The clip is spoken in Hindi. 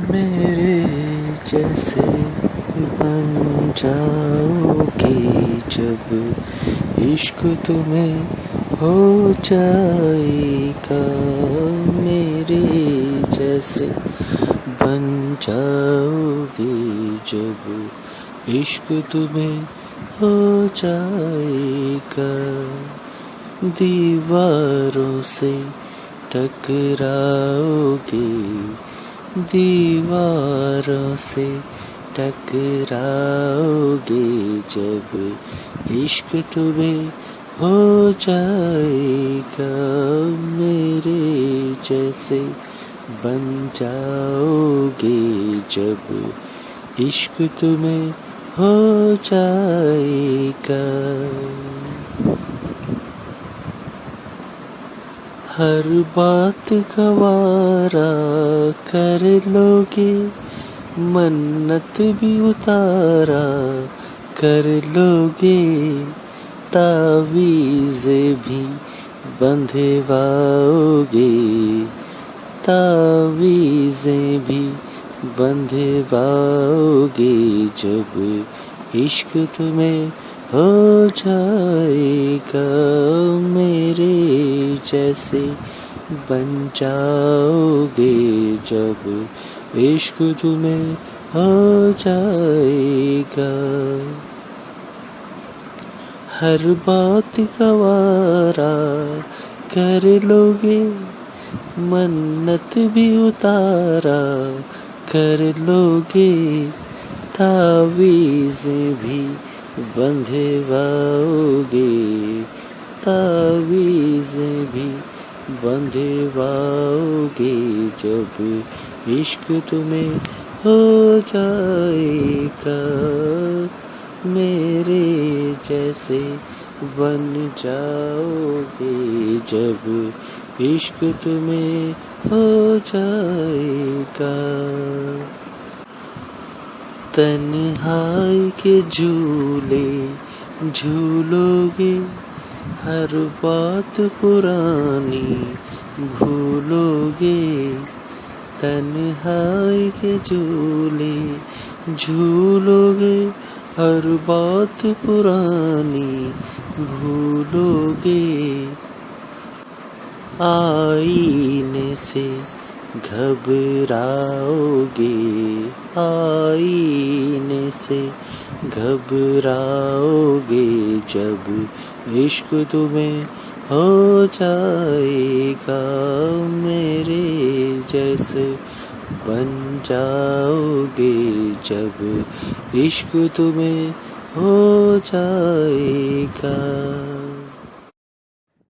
मेरे जैसे बन जाओगे जब इश्क तुम्हें हो जाएगा। मेरे जैसे बन जाओगे जब इश्क तुम्हें हो जाएगा। दीवारों से टकराओगे, दीवारों से टकराओगे जब इश्क तुम्हें हो जाएगा। मेरे जैसे बन जाओगे जब इश्क तुम्हें हो जाएगा। हर बात गवारा कर लोगे, मन्नत भी उतारा कर लोगे, तावीज़े भी बंधवाओगे, तावीज़े भी बंधवाओगे जब इश्क तुम्हें हो जाएगा। मेरे जैसे बन जाओगे जब इश्क तुम्हें हो जाएगा। हर बात गवारा कर लोगे, मन्नत भी उतारा कर लोगे, तावीज़े भी बंधवाओगे, तावीज़े भी बंधवाओगे जब इश्क तुम्हें हो जाएगा। मेरे जैसे बन जाओगे जब इश्क तुम्हें हो जाएगा। तन्हाई के झूले झूलोगे, हर बात पुरानी भूलोगे। तन्हाई के झूले झूलोगे, हर बात पुरानी भूलोगे। आईने से घबराओगे, आईने से घबराओगे जब इश्क तुम्हें हो जाएगा। मेरे जैसे बन जाओगे जब इश्क तुम्हें हो जाएगा।